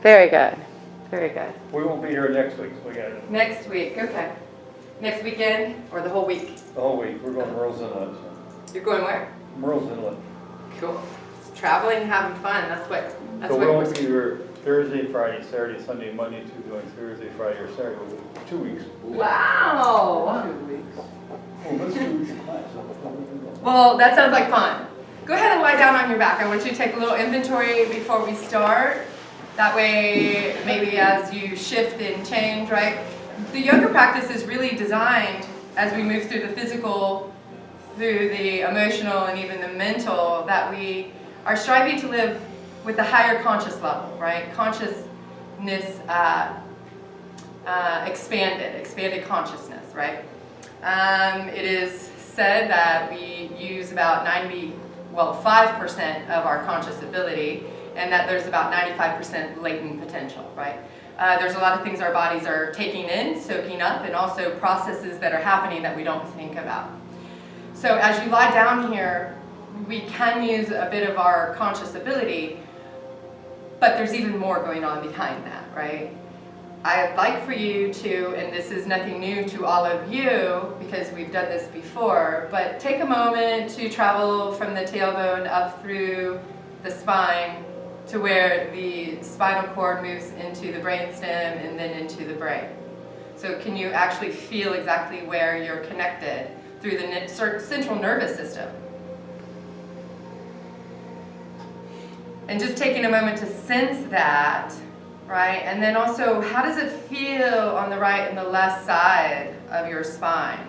Very good. Very good. We won't be here next week, so we got it Next week, okay. Next weekend or the whole week? the whole week. We're going to Merle's Inlet. You're going where? Merle's Inlet. Cool. Traveling, having fun. That's So what we'll we're. be here Thursday, Friday, Saturday, Sunday, Monday, Tuesday, going Thursday, Friday, or Saturday. 2 weeks. Wow. 2 weeks. Oh, that's 2 weeks of class. Well, that sounds like fun. Go ahead and lie down on your back. I want you to take a little inventory before we start. That way, maybe as you shift and change, right? The yoga practice is really designed as we move through the physical, through the emotional, and even the mental, that we are striving to live with a higher conscious level, right? Consciousness expanded consciousness, right? It is said that we use about 5% of our conscious ability, and that there's about 95% latent potential, right? There's a lot of things our bodies are taking in, soaking up, and also processes that are happening that we don't think about. So as you lie down here, we can use a bit of our conscious ability, but there's even more going on behind that, right? I'd like for you to, and this is nothing new to all of you because we've done this before, but take a moment to travel from the tailbone up through the spine to where the spinal cord moves into the brainstem and then into the brain. So can you actually feel exactly where you're connected through the central nervous system? And just taking a moment to sense that, right? And then also, how does it feel on the right and the left side of your spine?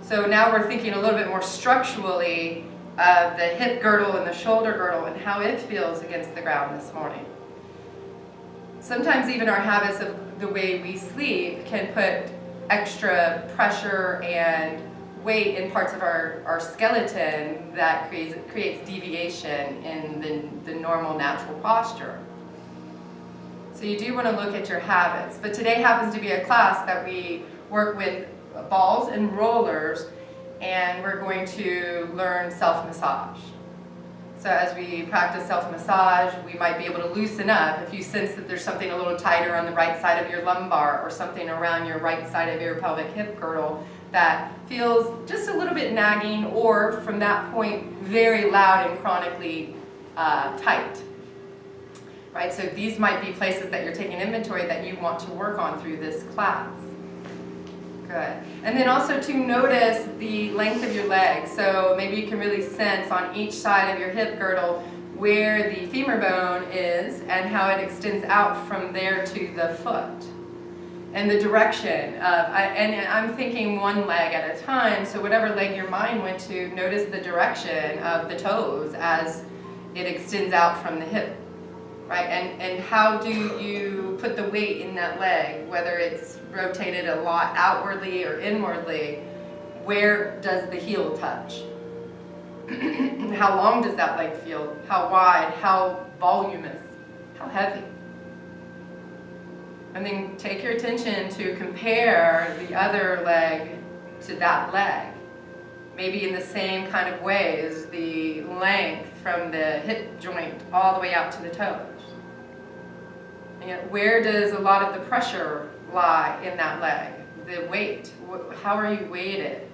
So now we're thinking a little bit more structurally of the hip girdle and the shoulder girdle and how it feels against the ground this morning. Sometimes even our habits of the way we sleep can put extra pressure and weight in parts of our skeleton that creates deviation in the normal natural posture. So you do want to look at your habits. But today happens to be a class that we work with balls and rollers, and we're going to learn self-massage. So as we practice self-massage, we might be able to loosen up. If you sense that there's something a little tighter on the right side of your lumbar or something around your right side of your pelvic hip girdle that feels just a little bit nagging, or from that point very loud and chronically tight. Right, so these might be places that you're taking inventory that you want to work on through this class. Good. And then also to notice the length of your legs. So maybe you can really sense on each side of your hip girdle where the femur bone is and how it extends out from there to the foot. And the direction of, and I'm thinking one leg at a time, so whatever leg your mind went to, notice the direction of the toes as it extends out from the hip. Right, and how do you put the weight in that leg, whether it's rotated a lot outwardly or inwardly? Where does the heel touch? How long does that leg feel? How wide? How voluminous? How heavy? And then take your attention to compare the other leg to that leg. Maybe in the same kind of way as the length from the hip joint all the way out to the toes. And where does a lot of the pressure lie in that leg? The weight, how are you weighted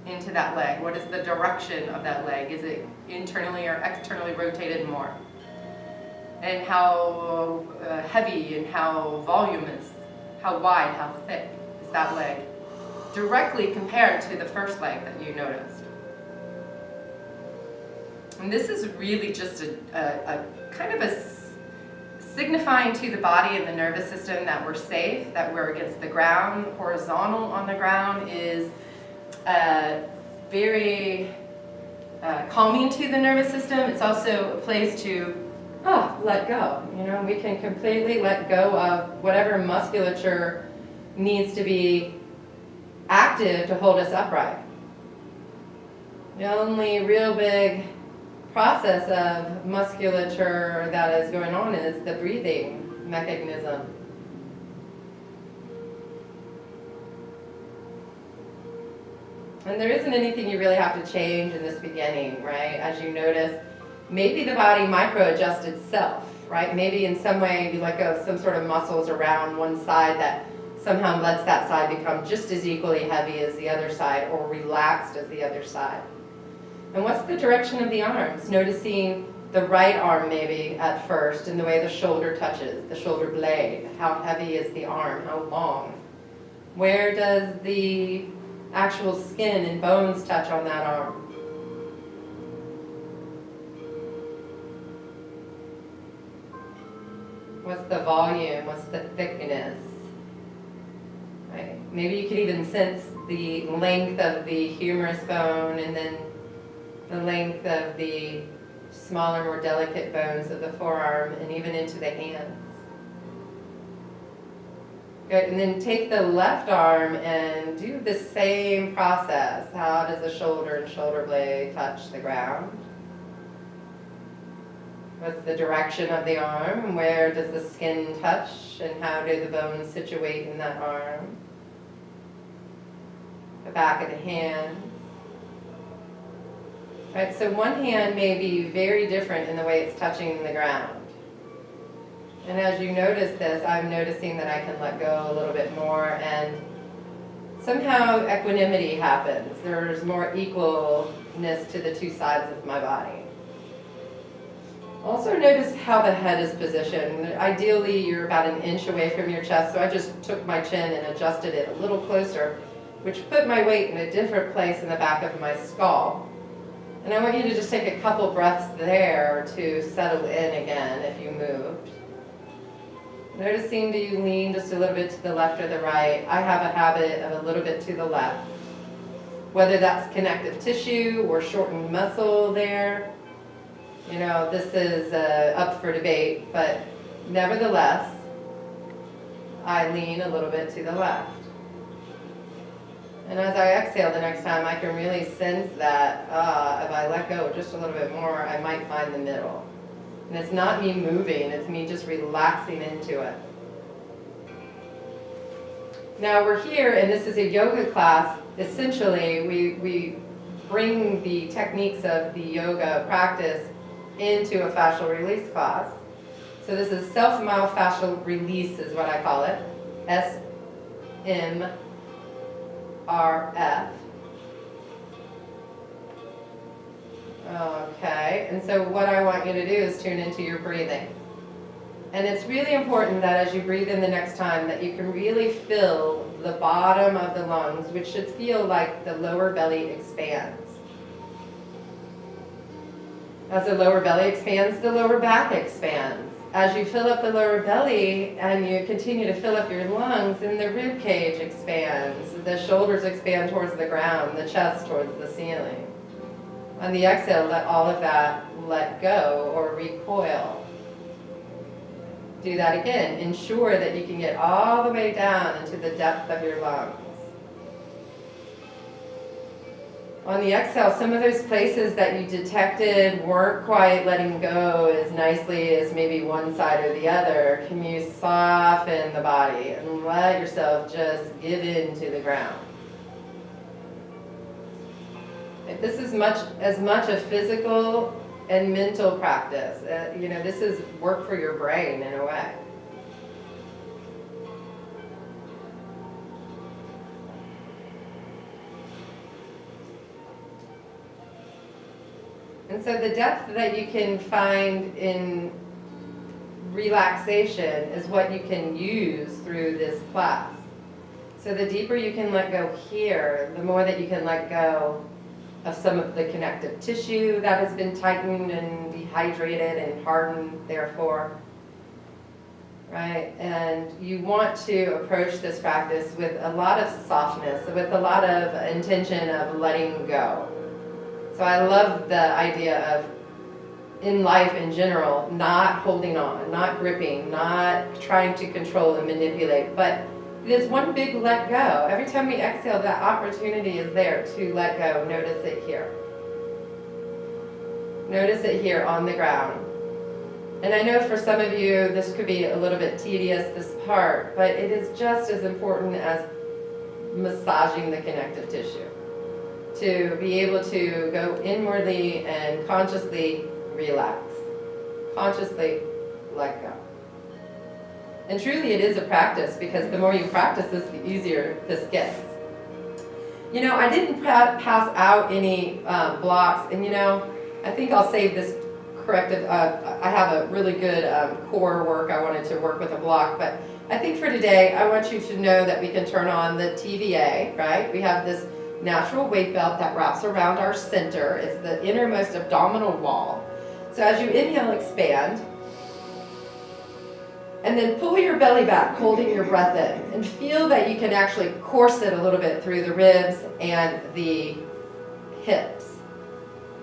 into that leg? What is the direction of that leg? Is it internally or externally rotated more? And how heavy and how voluminous, how wide, how thick is that leg? Directly compared to the first leg that you noticed. And this is really just a kind of a signifying to the body and the nervous system that we're safe, that we're against the ground. Horizontal on the ground is very calming to the nervous system. It's also a place to let go. You know, we can completely let go of whatever musculature needs to be active to hold us upright. The only real big process of musculature that is going on is the breathing mechanism. And there isn't anything you really have to change in this beginning, right? As you notice Maybe the body micro-adjusts itself, right? Maybe in some way you let go of some sort of muscles around one side that somehow lets that side become just as equally heavy as the other side or relaxed as the other side. And what's the direction of the arms? Noticing the right arm maybe at first and the way the shoulder touches, the shoulder blade. How heavy is the arm? How long? Where does the actual skin and bones touch on that arm? What's the volume? What's the thickness? Right. Maybe you could even sense the length of the humerus bone and then the length of the smaller, more delicate bones of the forearm and even into the hands. Good, and then take the left arm and do the same process. How does the shoulder and shoulder blade touch the ground? What's the direction of the arm? Where does the skin touch? And how do the bones situate in that arm? The back of the hand. Right, so one hand may be very different in the way it's touching the ground. And as you notice this, I'm noticing that I can let go a little bit more and somehow equanimity happens. There's more equalness to the two sides of my body. Also notice how the head is positioned. Ideally, you're about an inch away from your chest, so I just took my chin and adjusted it a little closer, which put my weight in a different place in the back of my skull. And I want you to just take a couple breaths there to settle in again if you moved. Noticing, do you lean just a little bit to the left or the right? I have a habit of a little bit to the left. Whether that's connective tissue or shortened muscle there, you know, this is up for debate, but nevertheless, I lean a little bit to the left. And as I exhale the next time, I can really sense that if I let go just a little bit more, I might find the middle. And it's not me moving, it's me just relaxing into it. Now we're here, and this is a yoga class. Essentially, we bring the techniques of the yoga practice into a fascial release class. So this is self-myofascial release is what I call it. SMRF. Okay, and so what I want you to do is tune into your breathing. And it's really important that as you breathe in the next time that you can really fill the bottom of the lungs, which should feel like the lower belly expands. As the lower belly expands, the lower back expands. As you fill up the lower belly and you continue to fill up your lungs, then the rib cage expands, the shoulders expand towards the ground, the chest towards the ceiling. On the exhale, let all of that let go or recoil. Do that again. Ensure that you can get all the way down into the depth of your lungs. On the exhale, some of those places that you detected weren't quite letting go as nicely as maybe one side or the other, can you soften the body and let yourself just give in to the ground? This is as much a physical and mental practice. You know, this is work for your brain in a way. And so the depth that you can find in relaxation is what you can use through this class. So the deeper you can let go here, the more that you can let go of some of the connective tissue that has been tightened and dehydrated and hardened therefore. Right? And you want to approach this practice with a lot of softness, with a lot of intention of letting go. So I love the idea of, in life in general, not holding on, not gripping, not trying to control and manipulate, but it is one big let go. Every time we exhale, that opportunity is there to let go. Notice it here. Notice it here on the ground. And I know for some of you, this could be a little bit tedious, this part, but it is just as important as massaging the connective tissue. To be able to go inwardly and consciously relax. Consciously let go. And truly it is a practice, because the more you practice this, the easier this gets. You know, I didn't pass out any blocks, and you know, I think I'll save this corrective. I have a really good core work. I wanted to work with a block, but I think for today, I want you to know that we can turn on the TVA, right? We have this natural weight belt that wraps around our center. It's the innermost abdominal wall. So as you inhale, expand. And then pull your belly back, holding your breath in. And feel that you can actually corset a little bit through the ribs and the hips.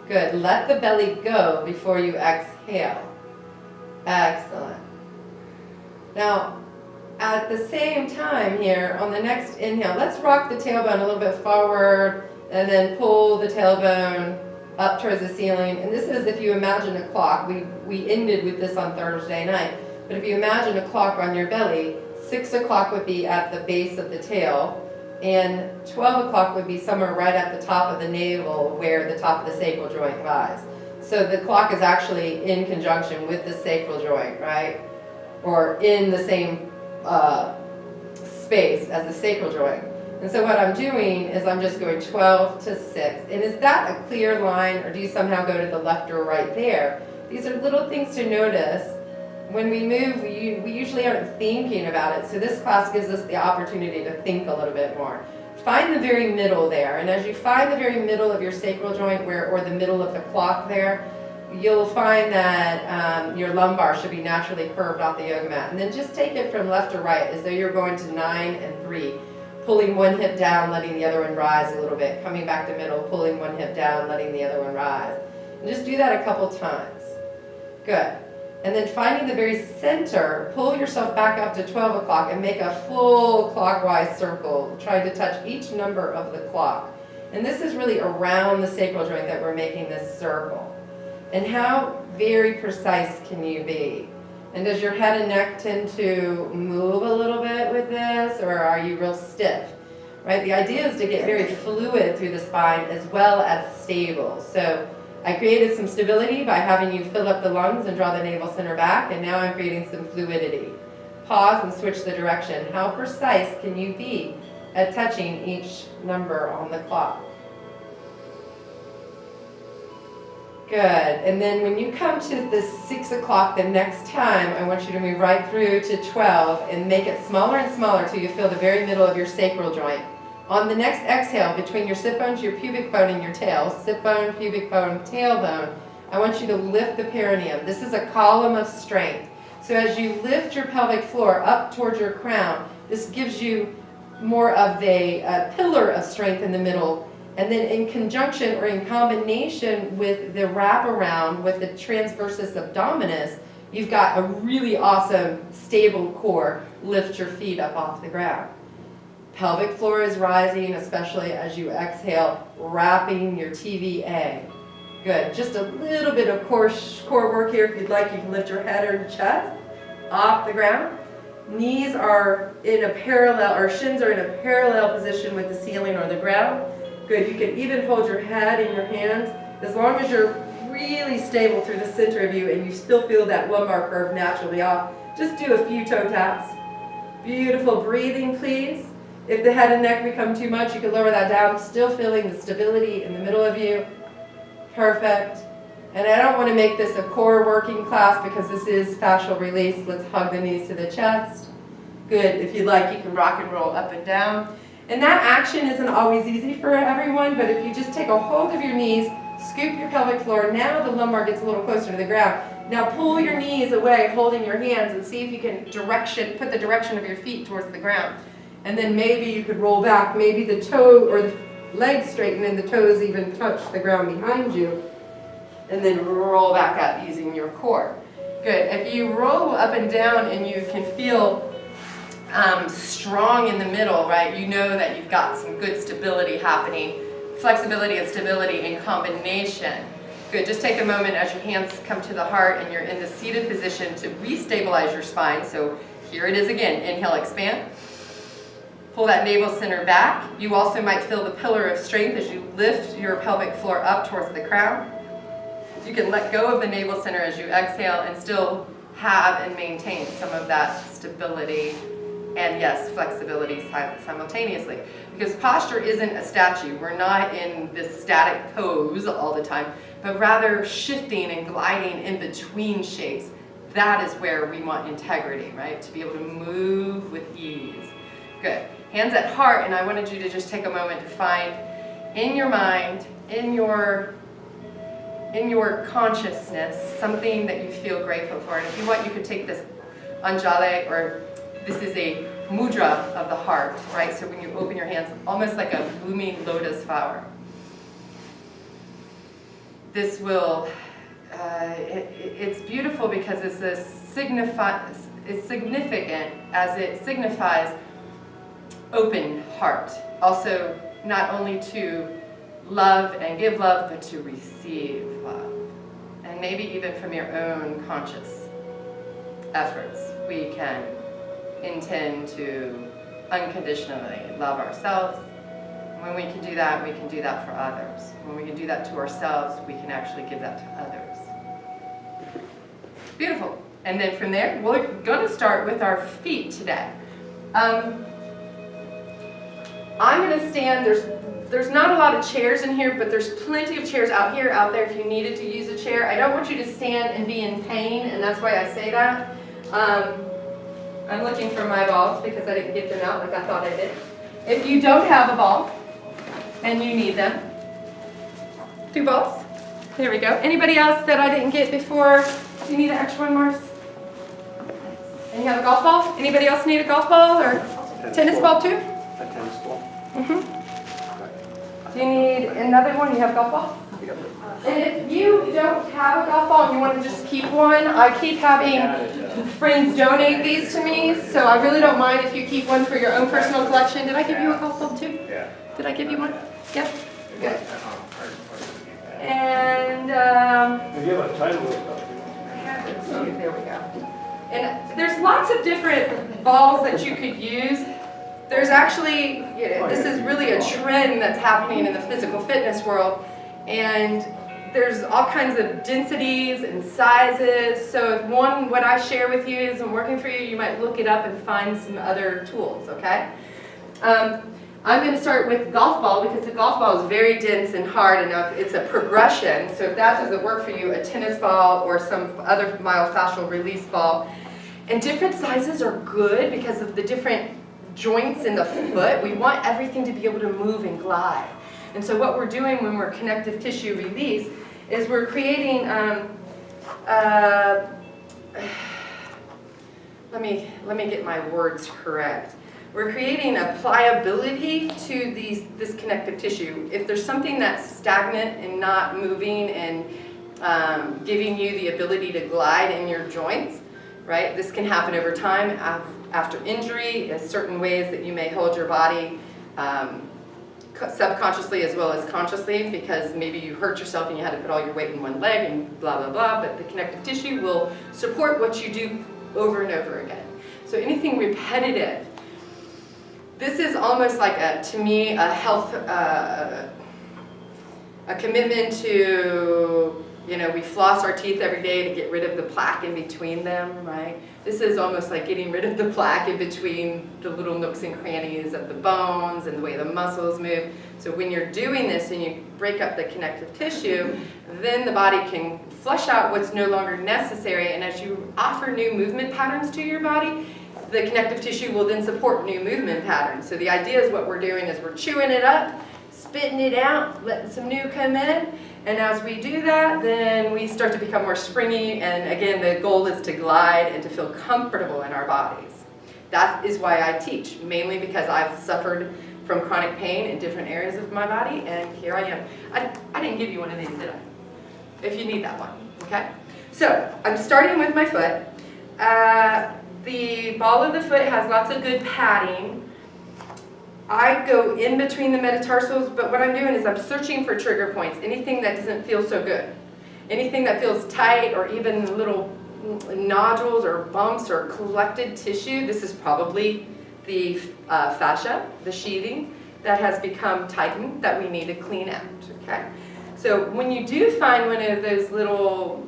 Good. Let the belly go before you exhale. Excellent. Now, at the same time here, on the next inhale, let's rock the tailbone a little bit forward and then pull the tailbone up towards the ceiling. And this is if you imagine a clock. We ended with this on Thursday night. But if you imagine a clock on your belly, 6 o'clock would be at the base of the tail, and 12 o'clock would be somewhere right at the top of the navel where the top of the sacral joint lies. So the clock is actually in conjunction with the sacral joint, right? Or in the same space as the sacral joint. And so what I'm doing is I'm just going 12 to 6. And is that a clear line, or do you somehow go to the left or right there? These are little things to notice. When we move, we usually aren't thinking about it, so this class gives us the opportunity to think a little bit more. Find the very middle there, and as you find the very middle of your sacral joint, or the middle of the clock there, you'll find that your lumbar should be naturally curved off the yoga mat. And then just take it from left to right as though you're going to 9 and 3, pulling one hip down, letting the other one rise a little bit, coming back to middle, pulling one hip down, letting the other one rise. And just do that a couple times. Good. And then finding the very center, pull yourself back up to 12 o'clock and make a full clockwise circle, trying to touch each number of the clock. And this is really around the sacral joint that we're making this circle. And how very precise can you be? And does your head and neck tend to move a little bit with this, or are you real stiff? Right? The idea is to get very fluid through the spine as well as stable. So I created some stability by having you fill up the lungs and draw the navel center back, and now I'm creating some fluidity. Pause and switch the direction. How precise can you be at touching each number on the clock? Good. And then when you come to the 6 o'clock the next time, I want you to move right through to 12 and make it smaller and smaller till you feel the very middle of your sacral joint. On the next exhale, between your sit bones, your pubic bone, and your tail, sit bone, pubic bone, tailbone, I want you to lift the perineum. This is a column of strength. So as you lift your pelvic floor up towards your crown, this gives you more of a pillar of strength in the middle. And then in conjunction or in combination with the wraparound with the transversus abdominis, you've got a really awesome stable core. Lift your feet up off the ground. Pelvic floor is rising, especially as you exhale, wrapping your TVA. Good. Just a little bit of core work here. If you'd like, you can lift your head or your chest off the ground. Knees are in a parallel, or shins are in a parallel position with the ceiling or the ground. Good. You can even hold your head in your hands as long as you're really stable through the center of you and you still feel that lumbar curve naturally off. Just do a few toe taps. Beautiful breathing, please. If the head and neck become too much, you can lower that down, still feeling the stability in the middle of you. Perfect. And I don't want to make this a core working class because this is fascial release. Let's hug the knees to the chest. Good. If you'd like, you can rock and roll up and down. And that action isn't always easy for everyone, but if you just take a hold of your knees, scoop your pelvic floor, now the lumbar gets a little closer to the ground. Now pull your knees away, holding your hands, and see if you can put the direction of your feet towards the ground. And then maybe you could roll back, maybe the toe or the legs straighten and the toes even touch the ground behind you. And then roll back up using your core. Good. If you roll up and down and you can feel strong in the middle, right, you know that you've got some good stability happening. Flexibility and stability in combination. Good. Just take a moment as your hands come to the heart and you're in the seated position to restabilize your spine. So here it is again. Inhale, expand. Pull that navel center back. You also might feel the pillar of strength as you lift your pelvic floor up towards the crown. You can let go of the navel center as you exhale and still have and maintain some of that stability and, yes, flexibility simultaneously. Because posture isn't a statue. We're not in this static pose all the time, but rather shifting and gliding in between shapes. That is where we want integrity, right? To be able to move with ease. Good. Hands at heart, and I wanted you to just take a moment to find in your mind, in your consciousness, something that you feel grateful for. And if you want, you could take this anjali, or this is a mudra of the heart, right? So when you open your hands, almost like a blooming lotus flower. This will, it's beautiful because it's significant as it signifies open heart. Also, not only to love and give love, but to receive love. And maybe even from your own conscious efforts, we can intend to unconditionally love ourselves. When we can do that, we can do that for others. When we can do that to ourselves, we can actually give that to others. Beautiful. And then from there, we're going to start with our feet today. I'm going to stand. There's not a lot of chairs in here, but there's plenty of chairs out here, out there if you needed to use a chair. I don't want you to stand and be in pain, and that's why I say that. I'm looking for my balls because I didn't get them out like I thought I did. If you don't have a ball and you need them, 2 balls. There we go. Anybody else that I didn't get before? Do you need an extra one, Mars? And you have a golf ball? Anybody else need a golf ball or tennis ball too? A tennis ball. Do you need another one? You have a golf ball? And if you don't have a golf ball and you want to just keep one, I keep having friends donate these to me, so I really don't mind if you keep one for your own personal collection. Did I give you a golf ball too? Yeah. Did I give you one? Yep. Good. And If you have a title. there we go. And there's lots of different balls that you could use. There's actually, this is really a trend that's happening in the physical fitness world, and there's all kinds of densities and sizes. So if what I share with you isn't working for you, you might look it up and find some other tools, okay? I'm going to start with golf ball because the golf ball is very dense and hard, and it's a progression. So if that doesn't work for you, a tennis ball or some other myofascial release ball. And different sizes are good because of the different joints in the foot. We want everything to be able to move and glide. And so what we're doing when we're connective tissue release is we're creating, let me get my words correct. We're creating a pliability to this connective tissue. If there's something that's stagnant and not moving and giving you the ability to glide in your joints, right? This can happen over time after injury, in certain ways that you may hold your body subconsciously as well as consciously, because maybe you hurt yourself and you had to put all your weight in one leg and blah, blah, blah, but the connective tissue will support what you do over and over again. So anything repetitive, this is almost like, to me, a health, a commitment to, we floss our teeth every day to get rid of the plaque in between them, right? This is almost like getting rid of the plaque in between the little nooks and crannies of the bones and the way the muscles move. So when you're doing this and you break up the connective tissue, then the body can flush out what's no longer necessary, and as you offer new movement patterns to your body, the connective tissue will then support new movement patterns. So the idea is what we're doing is we're chewing it up, spitting it out, letting some new come in, and as we do that, then we start to become more springy, and again, the goal is to glide and to feel comfortable in our bodies. That is why I teach, mainly because I've suffered from chronic pain in different areas of my body, and here I am. I didn't give you one of these, did I? If you need that one, okay? So, I'm starting with my foot. The ball of the foot has lots of good padding. I go in between the metatarsals, but what I'm doing is I'm searching for trigger points, anything that doesn't feel so good. Anything that feels tight or even little nodules or bumps or collected tissue. This is probably the fascia, the sheathing, that has become tightened that we need to clean out, okay? So when you do find one of those little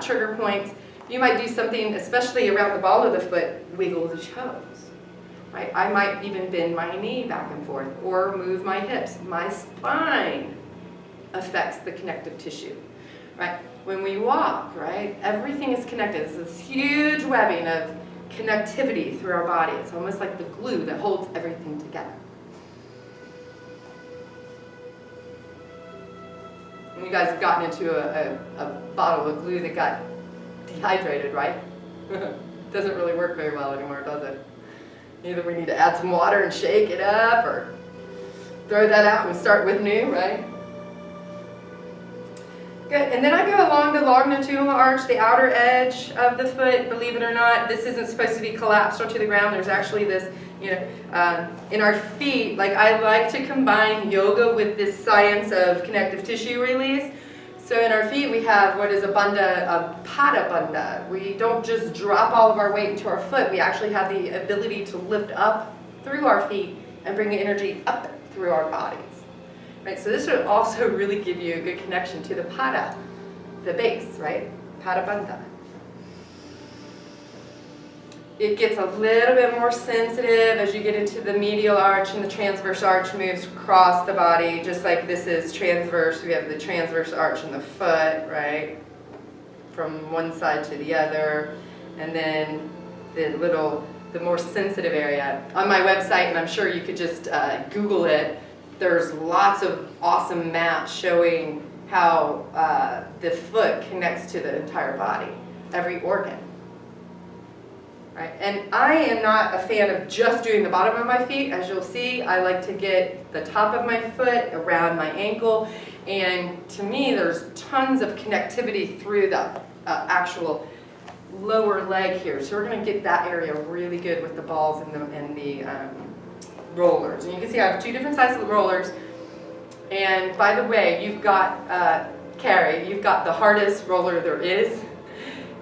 trigger points, you might do something, especially around the ball of the foot, wiggle the toes, right? I might even bend my knee back and forth or move my hips. My spine affects the connective tissue, right? When we walk, right, everything is connected. It's this huge webbing of connectivity through our body. It's almost like the glue that holds everything together. And you guys have gotten into a bottle of glue that got dehydrated, right? Doesn't really work very well anymore, does it? Either we need to add some water and shake it up, or throw that out and start with new, right? Good, and then I go along the longitudinal arch, the outer edge of the foot. Believe it or not, this isn't supposed to be collapsed onto the ground. There's actually this, in our feet, like I like to combine yoga with this science of connective tissue release. So in our feet we have what is a bandha, a pada bandha. We don't just drop all of our weight into our foot. We actually have the ability to lift up through our feet and bring the energy up through our bodies. Right, so this would also really give you a good connection to the pada, the base, right? Pada bandha. It gets a little bit more sensitive as you get into the medial arch, and the transverse arch moves across the body, just like this is transverse. We have the transverse arch in the foot, right? From one side to the other. And then the more sensitive area. On my website, and I'm sure you could just Google it, there's lots of awesome maps showing how the foot connects to the entire body, every organ. Right? And I am not a fan of just doing the bottom of my feet. As you'll see, I like to get the top of my foot around my ankle. And to me, there's tons of connectivity through the actual lower leg here. So we're going to get that area really good with the balls and the rollers. And you can see I have two different sizes of rollers. And by the way, you've got, Carrie, you've got the hardest roller there is.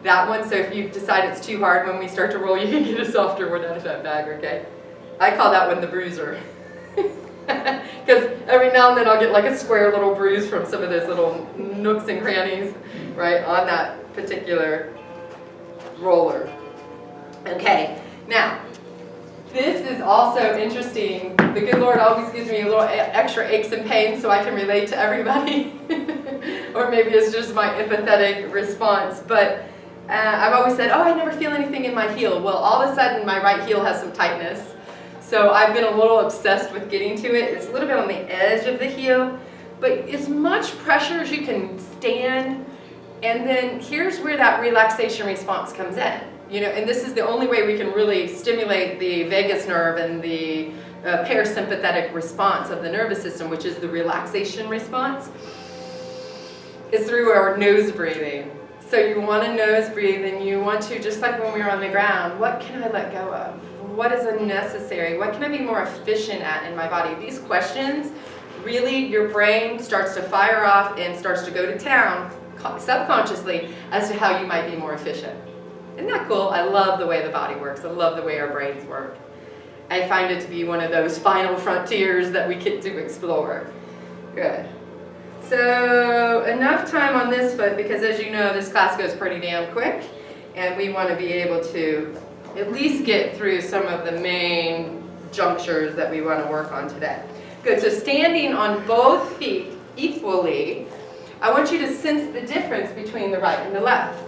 That one, so if you decide it's too hard when we start to roll, you can get a softer one out of that bag, okay? I call that one the bruiser. Because every now and then I'll get like a square little bruise from some of those little nooks and crannies, right, on that particular roller. Okay, now, this is also interesting. The good Lord always gives me a little extra aches and pains so I can relate to everybody. Or maybe it's just my empathetic response, but I've always said, oh, I never feel anything in my heel. Well, all of a sudden, my right heel has some tightness. So I've been a little obsessed with getting to it. It's a little bit on the edge of the heel, but as much pressure as you can stand. And then here's where that relaxation response comes in. And this is the only way we can really stimulate the vagus nerve and the parasympathetic response of the nervous system, which is the relaxation response, is through our nose breathing. So you want to nose breathe, and you want to, just like when we were on the ground, what can I let go of? What is unnecessary? What can I be more efficient at in my body? These questions, really your brain starts to fire off and starts to go to town subconsciously as to how you might be more efficient. Isn't that cool? I love the way the body works. I love the way our brains work. I find it to be one of those final frontiers that we get to explore. Good. So enough time on this foot, because as you know, this class goes pretty damn quick, and we want to be able to at least get through some of the main junctures that we want to work on today. Good, so standing on both feet equally, I want you to sense the difference between the right and the left.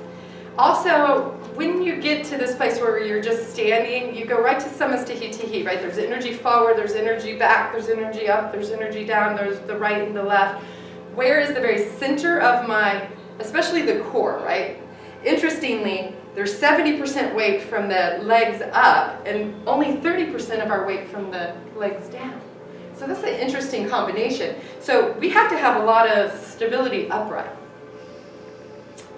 Also, when you get to this place where you're just standing, you go right to samasthihi, right? There's energy forward, there's energy back, there's energy up, there's energy down, there's the right and the left. Where is the very center of my, especially the core, right? Interestingly, there's 70% weight from the legs up and only 30% of our weight from the legs down. So that's an interesting combination. So we have to have a lot of stability upright.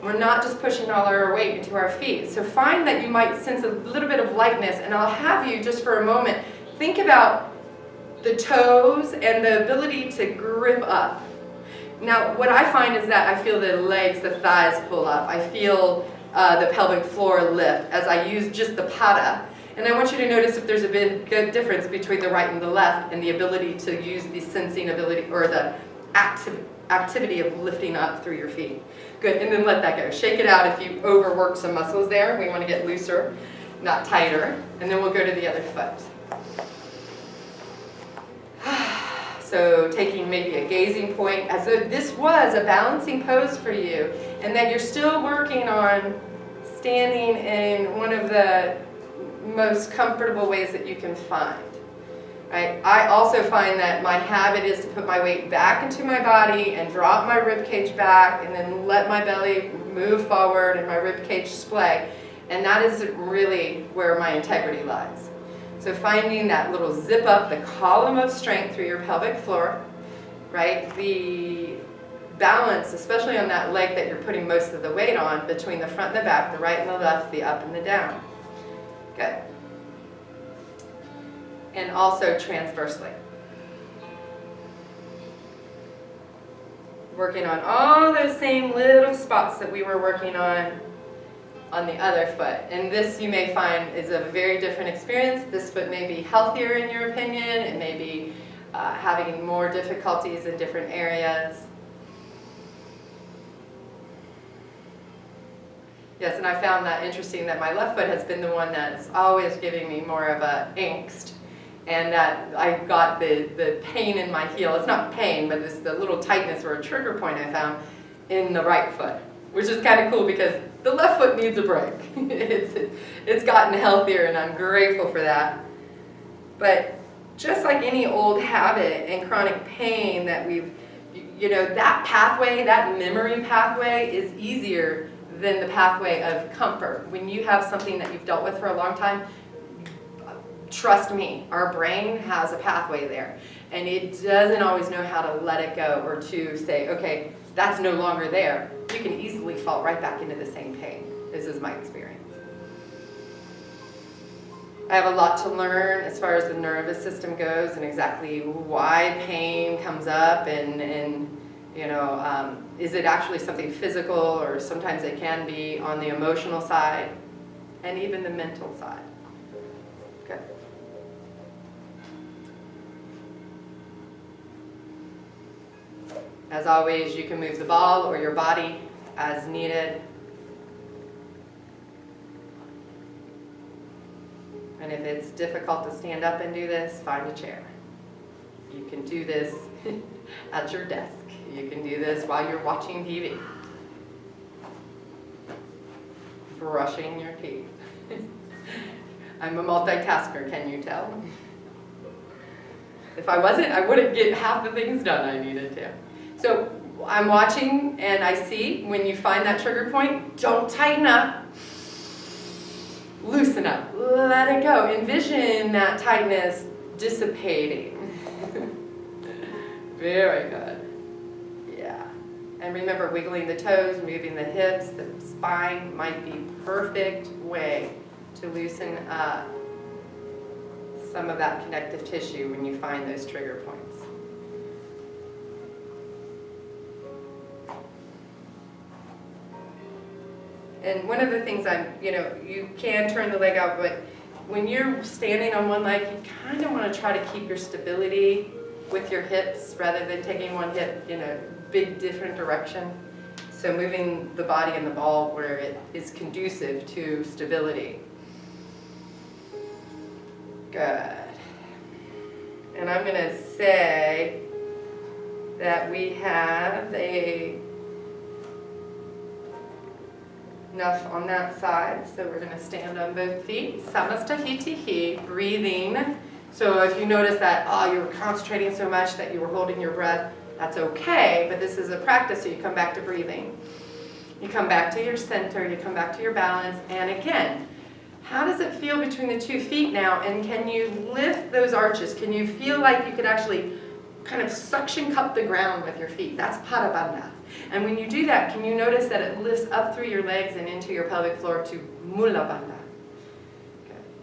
We're not just pushing all our weight into our feet. So find that you might sense a little bit of lightness, and I'll have you just for a moment think about the toes and the ability to grip up. Now, what I find is that I feel the legs, the thighs pull up. I feel the pelvic floor lift as I use just the pada. And I want you to notice if there's a good difference between the right and the left and the ability to use the sensing ability or the activity of lifting up through your feet. Good, and then let that go. Shake it out if you overwork some muscles there. We want to get looser, not tighter. And then we'll go to the other foot. So taking maybe a gazing point, as though this was a balancing pose for you, and that you're still working on standing in one of the most comfortable ways that you can find. Right? I also find that my habit is to put my weight back into my body and drop my rib cage back and then let my belly move forward and my rib cage splay. And that is really where my integrity lies. So finding that little zip up, the column of strength through your pelvic floor, right? The balance, especially on that leg that you're putting most of the weight on, between the front and the back, the right and the left, the up and the down. Good. And also transversely. Working on all those same little spots that we were working on the other foot. And this, you may find, is a very different experience. This foot may be healthier in your opinion. It may be having more difficulties in different areas. Yes, and I found that interesting that my left foot has been the one that's always giving me more of a angst. And that I got the pain in my heel. It's not pain, but it's the little tightness or a trigger point I found in the right foot, which is kind of cool because the left foot needs a break. It's gotten healthier, and I'm grateful for that. But just like any old habit and chronic pain that we've, that pathway, that memory pathway is easier than the pathway of comfort. When you have something that you've dealt with for a long time, trust me, our brain has a pathway there, and it doesn't always know how to let it go or to say, okay, that's no longer there. You can easily fall right back into the same pain. This is my experience. I have a lot to learn as far as the nervous system goes and exactly why pain comes up and is it actually something physical, or sometimes it can be on the emotional side and even the mental side. Okay. As always, you can move the ball or your body as needed. And if it's difficult to stand up and do this, find a chair. You can do this at your desk. You can do this while you're watching TV. Brushing your teeth. I'm a multitasker, can you tell? If I wasn't, I wouldn't get half the things done I needed to. So I'm watching and I see when you find that trigger point, don't tighten up. Loosen up. Let it go. Envision that tightness dissipating. Very good. Yeah. And remember, wiggling the toes, moving the hips, the spine might be perfect way to loosen up some of that connective tissue when you find those trigger points. And one of the things you can turn the leg out, but when you're standing on one leg, you kind of want to try to keep your stability with your hips rather than taking one hip in a big different direction. So moving the body and the ball where it is conducive to stability. Good. And I'm going to say that we have enough on that side, so we're going to stand on both feet. Samastahitihi, breathing. So if you notice that, you were concentrating so much that you were holding your breath, that's okay, but this is a practice, so you come back to breathing. You come back to your center, you come back to your balance, and again, how does it feel between the 2 feet now, and can you lift those arches? Can you feel like you could actually kind of suction cup the ground with your feet? That's Pada Bandha. And when you do that, can you notice that it lifts up through your legs and into your pelvic floor to Mula Bandha?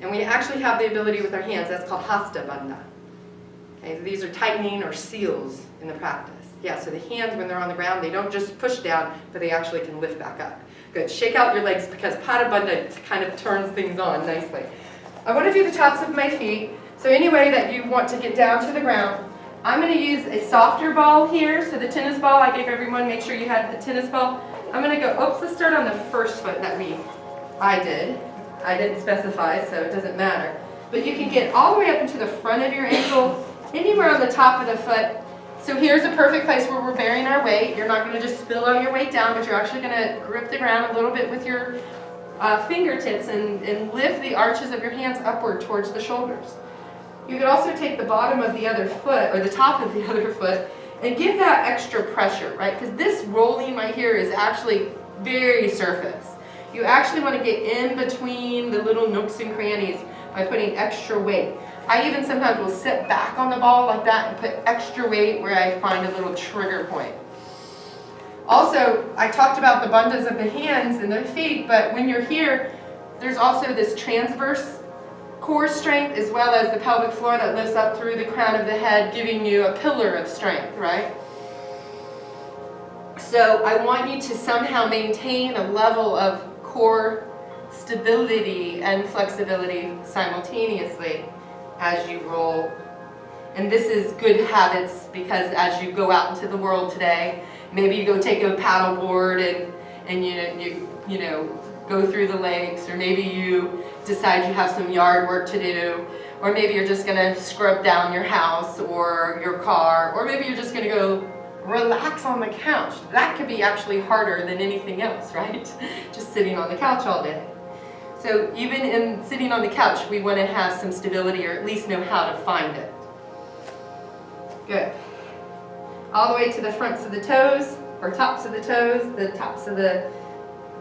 And we actually have the ability with our hands, that's called Hasta Bandha. Okay, so these are tightening or seals in the practice. Yeah, so the hands, when they're on the ground, they don't just push down, but they actually can lift back up. Good, shake out your legs because Pada Bandha kind of turns things on nicely. I want to do the tops of my feet, so any way that you want to get down to the ground, I'm going to use a softer ball here. So the tennis ball I gave everyone, make sure you had the tennis ball. I'm going to go, oops, let's start on the first foot that I did. I didn't specify, so it doesn't matter. But you can get all the way up into the front of your ankle, anywhere on the top of the foot. So here's a perfect place where we're bearing our weight. You're not going to just spill all your weight down, but you're actually going to grip the ground a little bit with your fingertips and lift the arches of your hands upward towards the shoulders. You could also take the bottom of the other foot, or the top of the other foot, and give that extra pressure, right? Because this rolling right here is actually very surface. You actually want to get in between the little nooks and crannies by putting extra weight. I even sometimes will sit back on the ball like that and put extra weight where I find a little trigger point. Also, I talked about the bandhas of the hands and the feet, but when you're here, there's also this transverse core strength as well as the pelvic floor that lifts up through the crown of the head, giving you a pillar of strength, right? So I want you to somehow maintain a level of core stability and flexibility simultaneously as you roll. And this is good habits because as you go out into the world today, maybe you go take a paddle board and you know go through the lakes, or maybe you decide you have some yard work to do, or maybe you're just going to scrub down your house or your car, or maybe you're just going to go relax on the couch. That could be actually harder than anything else, right? Just sitting on the couch all day. So even in sitting on the couch, we want to have some stability, or at least know how to find it. Good. All the way to the fronts of the toes, or tops of the toes, the tops of the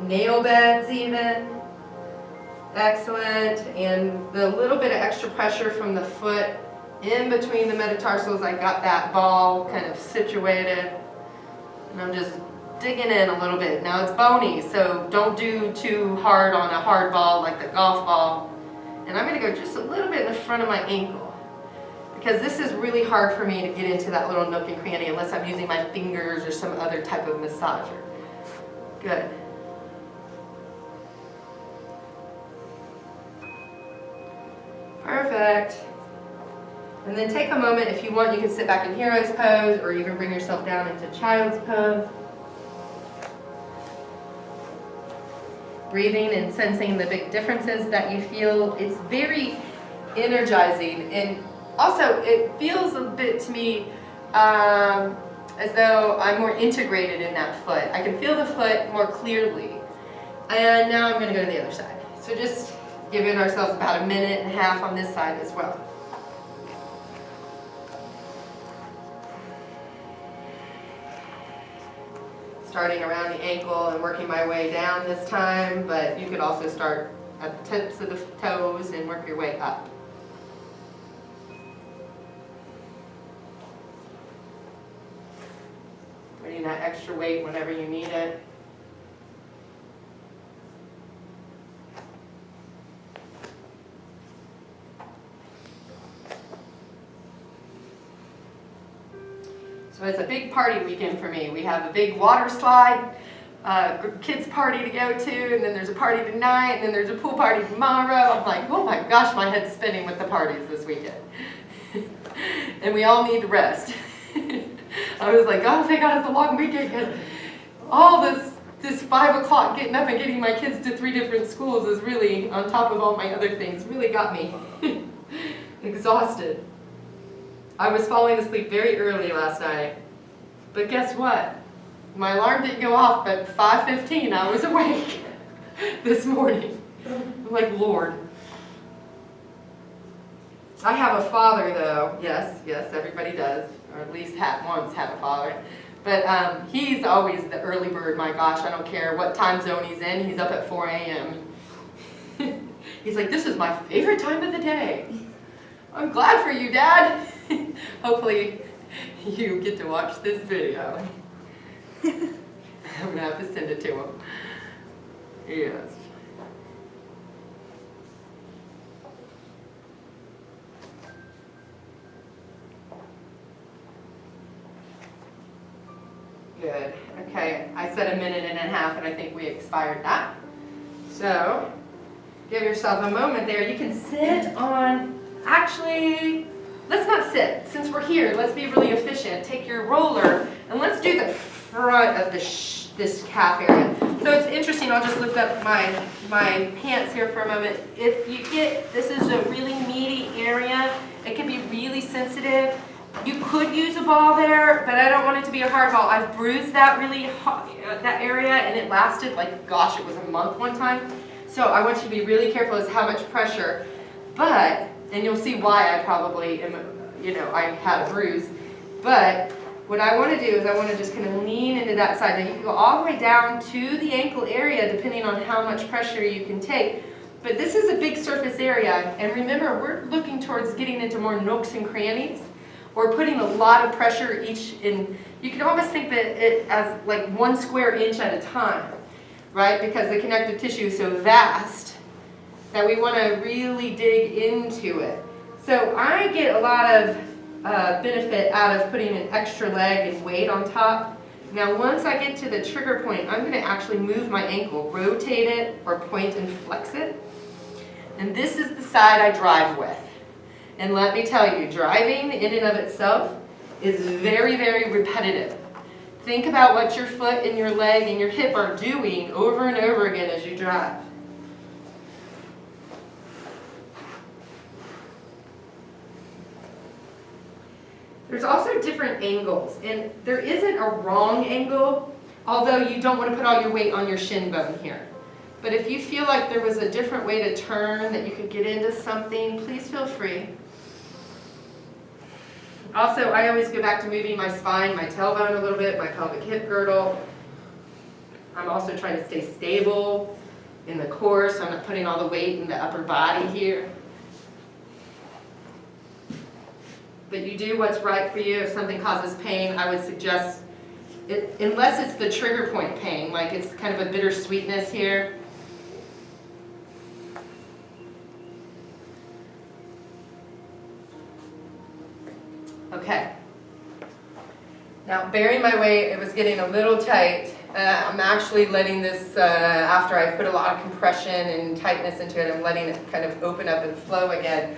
nail beds even. Excellent. And the little bit of extra pressure from the foot in between the metatarsals, I got that ball kind of situated. And I'm just digging in a little bit. Now it's bony, so don't do too hard on a hard ball like the golf ball. And I'm going to go just a little bit in the front of my ankle, because this is really hard for me to get into that little nook and cranny unless I'm using my fingers or some other type of massager. Good. Perfect. And then take a moment, if you want, you can sit back in hero's pose or even bring yourself down into child's pose. Breathing and sensing the big differences that you feel. It's very energizing, and also it feels a bit to me as though I'm more integrated in that foot. I can feel the foot more clearly. And now I'm going to go to the other side. So just giving ourselves about a minute and a half on this side as well. Starting around the ankle and working my way down this time, but you could also start at the tips of the toes and work your way up. Putting that extra weight whenever you need it. So it's a big party weekend for me. We have a big water slide, kids party to go to, and then there's a party tonight, and then there's a pool party tomorrow. I'm like, oh my gosh, my head's spinning with the parties this weekend. And we all need to rest. I was like, oh, thank God it's a long weekend, because all this 5 o'clock getting up and getting my kids to 3 different schools is really, on top of all my other things, really got me exhausted. I was falling asleep very early last night, but guess what? My alarm didn't go off, but 5:15 I was awake this morning. I'm like, Lord. I have a father though, yes, everybody does, or at least once had a father. But he's always the early bird, my gosh, I don't care what time zone he's in, he's up at 4 a.m. He's like, this is my favorite time of the day. I'm glad for you, Dad. Hopefully you get to watch this video. I'm going to have to send it to him. Yes. Good. Okay, I said a minute and a half, and I think we expired that. So, give yourself a moment there. You can sit on, actually, let's not sit. Since we're here, let's be really efficient. Take your roller and let's do the front of this calf area. So it's interesting, I'll just lift up my pants here for a moment. If you get, this is a really meaty area, it can be really sensitive. You could use a ball there, but I don't want it to be a hard ball. I've bruised that really hot, that area, and it lasted like, gosh, it was a month one time. So I want you to be really careful as how much pressure, but, and you'll see why I probably am, I had a bruise, but what I want to do is I want to just kind of lean into that side. Now you can go all the way down to the ankle area depending on how much pressure you can take. But this is a big surface area, and remember, we're looking towards getting into more nooks and crannies, or putting a lot of pressure each in. You can almost think that it as like 1 square inch at a time, right? Because the connective tissue is so vast that we want to really dig into it. So I get a lot of benefit out of putting an extra leg and weight on top. Now once I get to the trigger point, I'm going to actually move my ankle, rotate it, or point and flex it. And this is the side I drive with. And let me tell you, driving in and of itself is very, very repetitive. Think about what your foot and your leg and your hip are doing over and over again as you drive. There's also different angles, and there isn't a wrong angle, although you don't want to put all your weight on your shin bone here. But if you feel like there was a different way to turn, that you could get into something, please feel free. Also, I always go back to moving my spine, my tailbone a little bit, my pelvic hip girdle. I'm also trying to stay stable in the core, so I'm not putting all the weight in the upper body here. But you do what's right for you. If something causes pain, I would suggest, unless it's the trigger point pain, like it's kind of a bittersweetness here. Okay. Now, bearing my weight, it was getting a little tight. I'm actually letting this, after I put a lot of compression and tightness into it, I'm letting it kind of open up and flow again.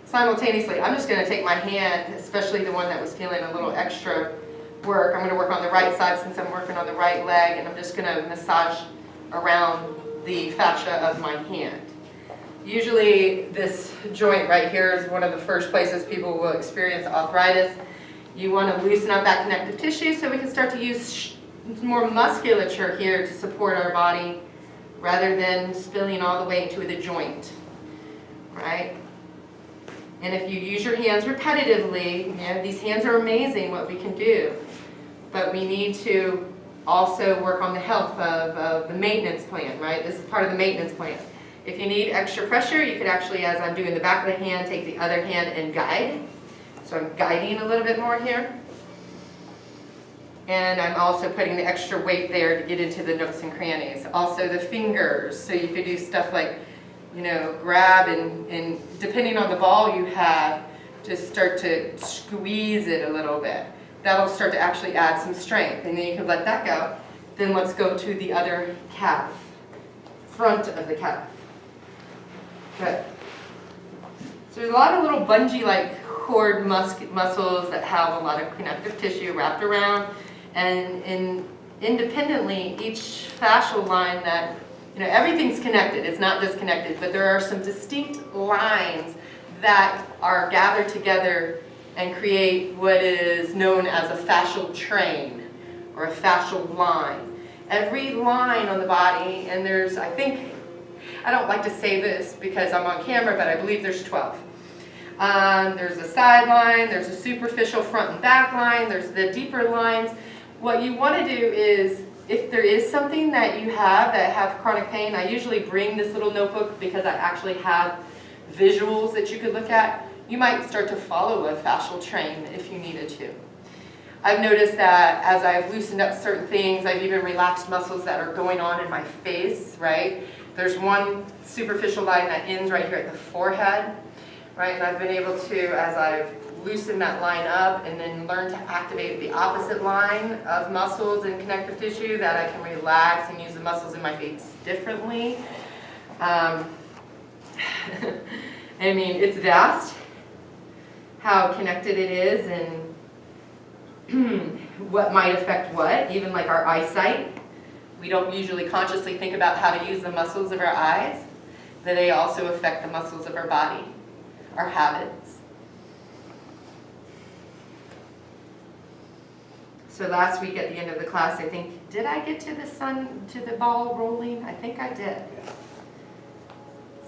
Simultaneously, I'm just going to take my hand, especially the one that was feeling a little extra work. I'm going to work on the right side since I'm working on the right leg, and I'm just going to massage around the fascia of my hand. Usually this joint right here is one of the first places people will experience arthritis. You want to loosen up that connective tissue so we can start to use more musculature here to support our body rather than spilling all the way into the joint, right? And if you use your hands repetitively, these hands are amazing what we can do, but we need to also work on the health of the maintenance plan, right? This is part of the maintenance plan. If you need extra pressure, you could actually, as I'm doing the back of the hand, take the other hand and guide. So I'm guiding a little bit more here. And I'm also putting the extra weight there to get into the nooks and crannies. Also the fingers, so you could do stuff like, grab and depending on the ball you have, just start to squeeze it a little bit. That'll start to actually add some strength, and then you can let that go. Then let's go to the other calf, front of the calf. Good. So there's a lot of little bungee-like cord muscles that have a lot of connective tissue wrapped around, and independently, each fascial line that, everything's connected, it's not disconnected, but there are some distinct lines that are gathered together and create what is known as a fascial train or a fascial line. Every line on the body, and there's, I don't like to say this because I'm on camera, but I believe there's 12. There's a side line, there's a superficial front and back line, there's the deeper lines. What you want to do is, if there is something that you have that have chronic pain, I usually bring this little notebook because I actually have visuals that you could look at. You might start to follow a fascial train if you needed to. I've noticed that as I've loosened up certain things, I've even relaxed muscles that are going on in my face, right? There's one superficial line that ends right here at the forehead, right? And I've been able to, as I've loosened that line up and then learn to activate the opposite line of muscles and connective tissue, that I can relax and use the muscles in my face differently. It's vast. how connected it is and what might affect what, even like our eyesight. We don't usually consciously think about how to use the muscles of our eyes, but they also affect the muscles of our body, our habits. So last week at the end of the class, I think, did I get to the ball rolling? I think I did.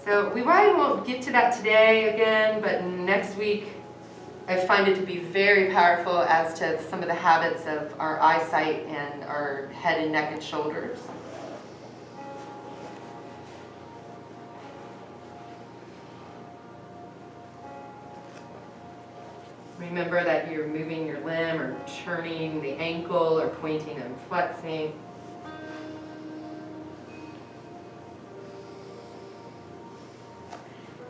So we probably won't get to that today again, but next week I find it to be very powerful as to some of the habits of our eyesight and our head and neck and shoulders. Remember that you're moving your limb or turning the ankle or pointing and flexing.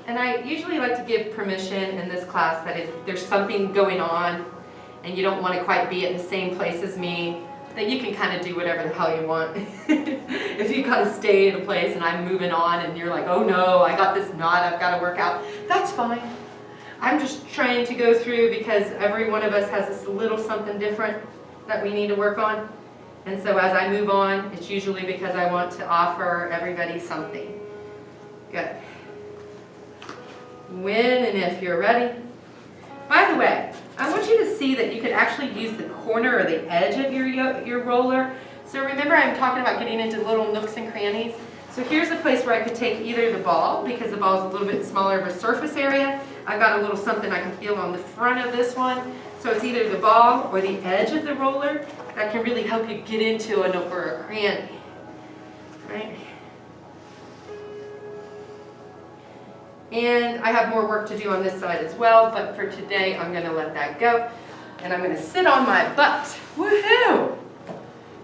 And I usually like to give permission in this class that if there's something going on and you don't want to quite be at the same place as me, that you can kind of do whatever the hell you want. If you kind of stay in a place and I'm moving on and you're like, oh no, I got this knot, I've got to work out, that's fine. I'm just trying to go through because every one of us has this little something different that we need to work on. And so as I move on, it's usually because I want to offer everybody something. Good. When and if you're ready. By the way, I want you to see that you could actually use the corner or the edge of your roller. So remember I'm talking about getting into little nooks and crannies. So here's a place where I could take either the ball, because the ball is a little bit smaller of a surface area. I've got a little something I can feel on the front of this one. So it's either the ball or the edge of the roller that can really help you get into a nook or a cranny. Right? And I have more work to do on this side as well, but for today I'm going to let that go. And I'm going to sit on my butt. Woohoo!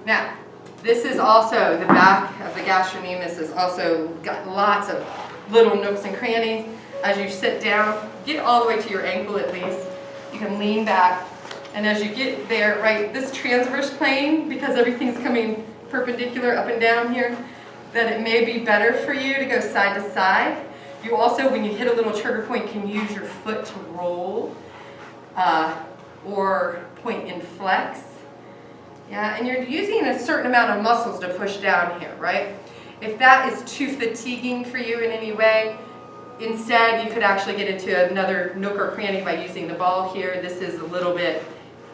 Now, this is also the back of the gastrocnemius has also got lots of little nooks and crannies. As you sit down, get all the way to your ankle at least. You can lean back. And as you get there, right, this transverse plane, because everything's coming perpendicular up and down here, that it may be better for you to go side to side. You also, when you hit a little trigger point, can use your foot to roll or point and flex. Yeah, and you're using a certain amount of muscles to push down here, right? If that is too fatiguing for you in any way, instead you could actually get into another nook or cranny by using the ball here. This is a little bit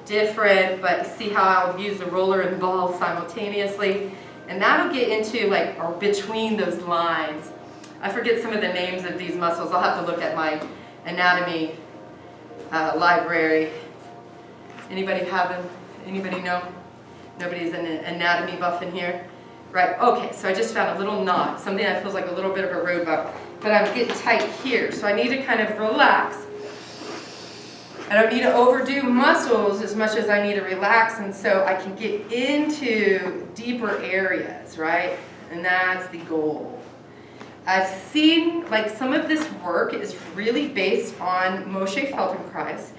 different, but see how I'll use the roller and the ball simultaneously. And that'll get into like, or between those lines. I forget some of the names of these muscles. I'll have to look at my anatomy library. Anybody have them? Anybody know? Nobody's an anatomy buff in here? Right, okay, so I just found a little knot, something that feels like a little bit of a road bump, but I'm getting tight here, so I need to kind of relax. I don't need to overdo muscles as much as I need to relax, and so I can get into deeper areas, right? And that's the goal. I've seen, like, some of this work is really based on Moshe Feldenkrais,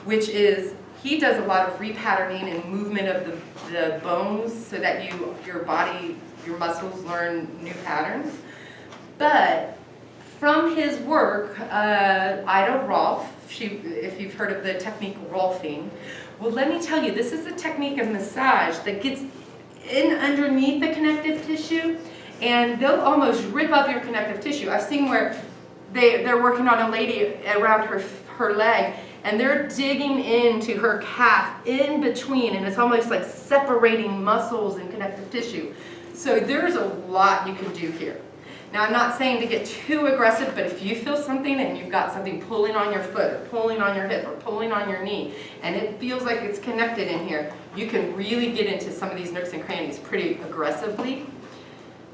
which is, he does a lot of repatterning and movement of the bones so that your body, your muscles learn new patterns. But from his work, Ida Rolf, if you've heard of the technique Rolfing, well, let me tell you, this is a technique of massage that gets in underneath the connective tissue, and they'll almost rip up your connective tissue. I've seen where they're working on a lady around her leg, and they're digging into her calf in between, and it's almost like separating muscles and connective tissue. So there's a lot you can do here. Now, I'm not saying to get too aggressive, but if you feel something and you've got something pulling on your foot or pulling on your hip or pulling on your knee, and it feels like it's connected in here, you can really get into some of these nooks and crannies pretty aggressively.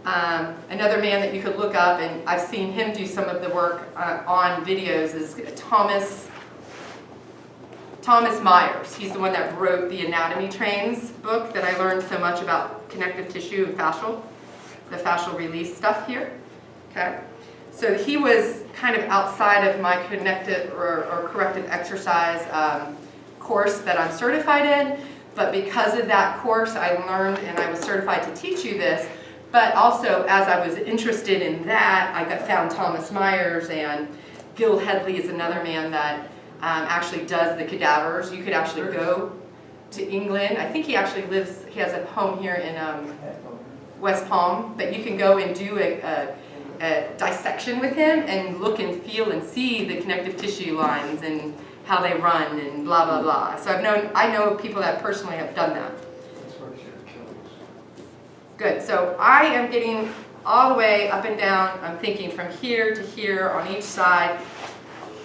Another man that you could look up, and I've seen him do some of the work on videos, is Thomas Myers. He's the one that wrote the Anatomy Trains book that I learned so much about connective tissue and the fascial release stuff here. Okay, so he was kind of outside of my connective or corrective exercise course that I'm certified in, but because of that course I learned, and I was certified to teach you this, but also as I was interested in that, I found Thomas Myers, and Gil Headley is another man that actually does the cadavers. You could actually go to England. I think he actually lives, he has a home here in West Palm, but you can go and do a dissection with him and look and feel and see the connective tissue lines and how they run and blah, blah, blah. So I know people that personally have done that. Good, so I am getting all the way up and down. I'm thinking from here to here on each side.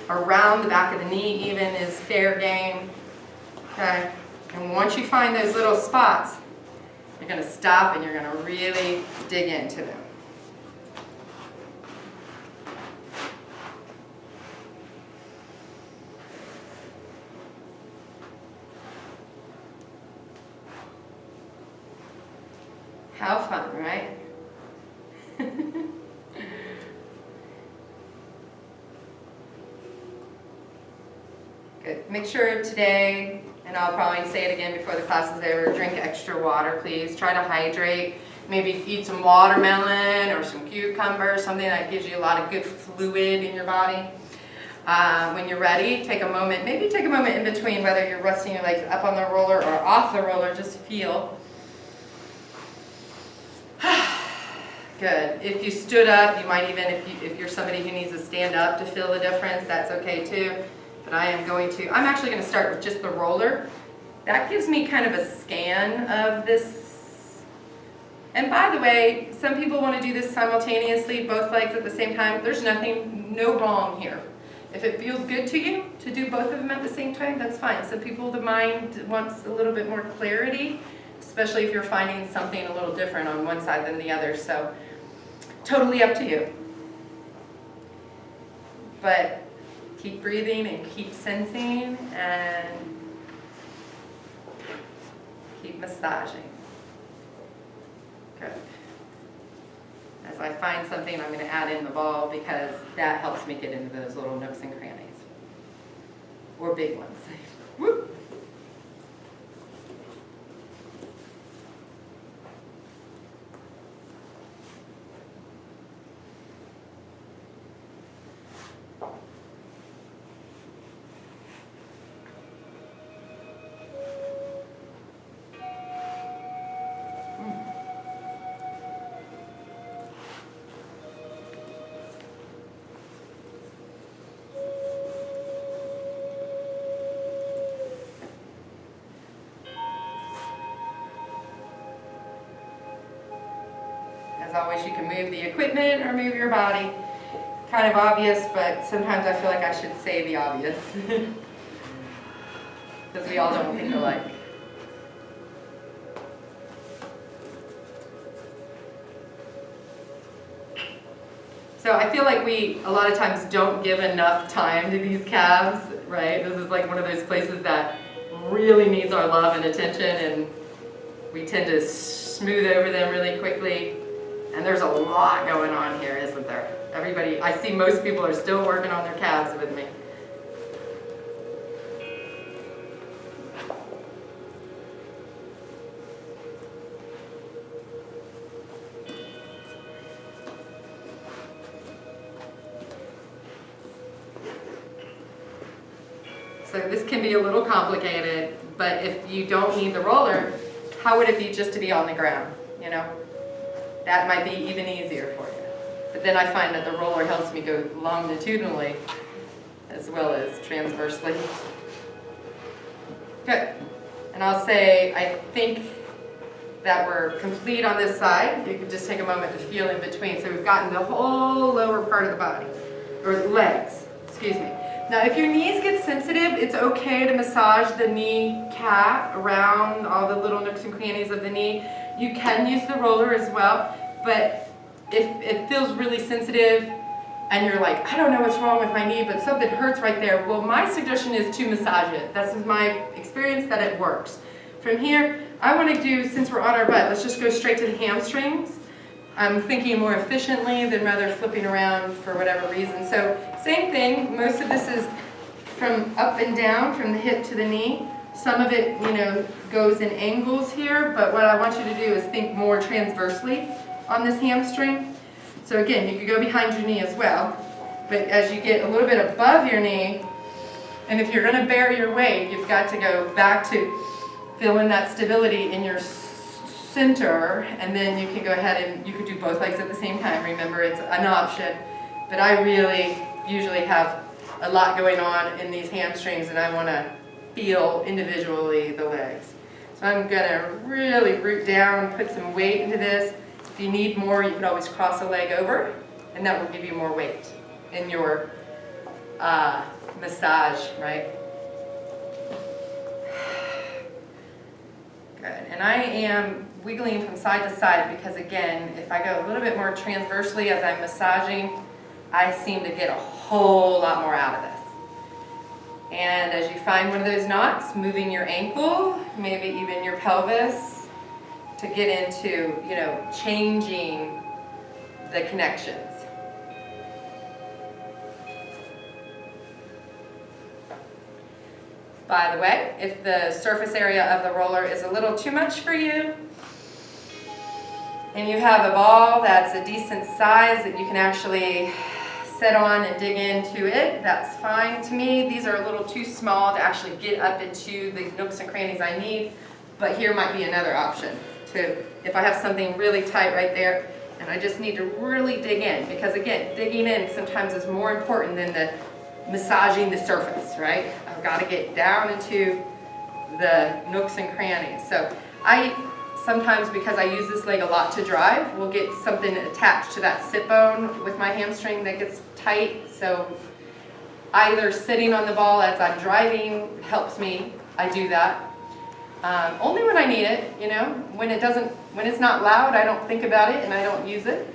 Around the back of the knee even is fair game. Okay, and once you find those little spots, you're going to stop and you're going to really dig into them. How fun, right? Good. Make sure today, and I'll probably say it again before the class is over, drink extra water, please. Try to hydrate. Maybe eat some watermelon or some cucumber, something that gives you a lot of good fluid in your body. When you're ready, take a moment, maybe take a moment in between, whether you're resting your legs up on the roller or off the roller, just feel. Good. If you stood up, you might even, if you're somebody who needs to stand up to feel the difference, that's okay too. But I'm actually going to start with just the roller. That gives me kind of a scan of this. And by the way, some people want to do this simultaneously, both legs at the same time. There's no wrong here. If it feels good to you to do both of them at the same time, that's fine. Some people, the mind wants a little bit more clarity, especially if you're finding something a little different on one side than the other. So totally up to you. But keep breathing and keep sensing and keep massaging. Good. As I find something, I'm going to add in the ball because that helps me get into those little nooks and crannies. Or big ones. Whoop. As always, you can move the equipment or move your body. Kind of obvious, but sometimes I feel like I should say the obvious. Because we all don't think alike. So I feel like we, a lot of times, don't give enough time to these calves, right? This is like one of those places that really needs our love and attention, and we tend to smooth over them really quickly. And there's a lot going on here, isn't there? Everybody, I see most people are still working on their calves with me. So this can be a little complicated, but if you don't need the roller, how would it be just to be on the ground, you know? That might be even easier for you. But then I find that the roller helps me go longitudinally as well as transversely. Good. And I'll say, I think that we're complete on this side. You can just take a moment to feel in between. So we've gotten the whole lower part of the body, or legs, excuse me. Now if your knees get sensitive, it's okay to massage the knee cap around all the little nooks and crannies of the knee. You can use the roller as well, but if it feels really sensitive and you're like, I don't know what's wrong with my knee, but something hurts right there, well, my suggestion is to massage it. That's my experience that it works. From here, I want to do, since we're on our butt, let's just go straight to the hamstrings. I'm thinking more efficiently than rather flipping around for whatever reason. So same thing, most of this is from up and down, from the hip to the knee. Some of it, you know, goes in angles here, but what I want you to do is think more transversely on this hamstring. So again, you could go behind your knee as well, but as you get a little bit above your knee, And if you're going to bear your weight, you've got to go back to feeling that stability in your center, and then you can go ahead and you could do both legs at the same time. Remember, it's an option, but I really usually have a lot going on in these hamstrings, and I want to feel individually the legs. So I'm going to really root down, put some weight into this. If you need more, you can always cross a leg over, and that will give you more weight in your massage, right? Good. And I am wiggling from side to side because, again, if I go a little bit more transversely as I'm massaging, I seem to get a whole lot more out of this. And as you find one of those knots, moving your ankle, maybe even your pelvis, to get into, changing the connections. By the way, if the surface area of the roller is a little too much for you, and you have a ball that's a decent size that you can actually set on and dig into it, that's fine to me. These are a little too small to actually get up into the nooks and crannies I need, but here might be another option too. If I have something really tight right there, and I just need to really dig in, because again, digging in sometimes is more important than the massaging the surface, right? I've got to get down into the nooks and crannies. So I sometimes, because I use this leg a lot to drive, will get something attached to that sit bone with my hamstring that gets tight. So either sitting on the ball as I'm driving helps me. I do that. Only when I need it, when it's not loud, I don't think about it and I don't use it,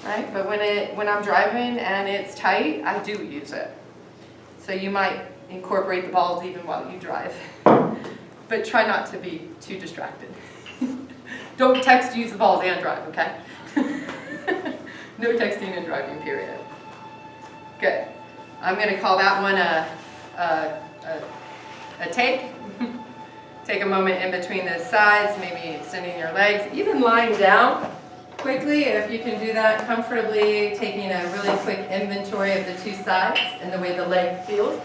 right? But when I'm driving and it's tight, I do use it. So you might incorporate the balls even while you drive, but try not to be too distracted. Don't text, use the balls and drive, okay? No texting and driving, period. Good. I'm going to call that one a take. Take a moment in between the sides, maybe extending your legs, even lying down quickly, if you can do that comfortably, taking a really quick inventory of the two sides and the way the leg feels.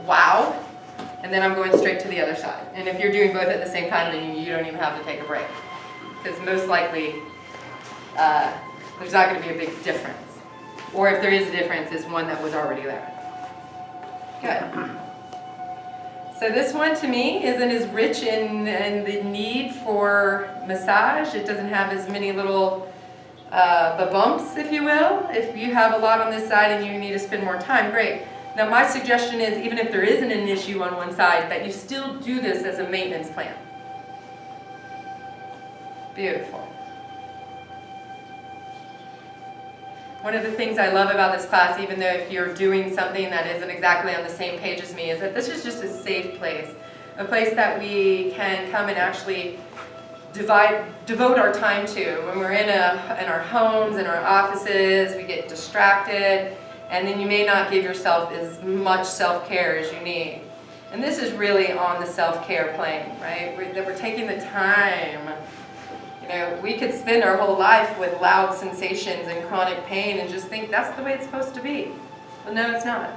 Wow. And then I'm going straight to the other side. And if you're doing both at the same time, then you don't even have to take a break. Because most likely, there's not going to be a big difference. Or if there is a difference, it's one that was already there. Good. So this one to me isn't as rich in the need for massage. It doesn't have as many little bumps, if you will. If you have a lot on this side and you need to spend more time, great. Now my suggestion is, even if there isn't an issue on one side, that you still do this as a maintenance plan. Beautiful. One of the things I love about this class, even though if you're doing something that isn't exactly on the same page as me, is that this is just a safe place. A place that we can come and actually devote our time to. When we're in our homes, in our offices, we get distracted, and then you may not give yourself as much self-care as you need. And this is really on the self-care plane, right? That we're taking the time. We could spend our whole life with loud sensations and chronic pain and just think that's the way it's supposed to be. Well, no, it's not.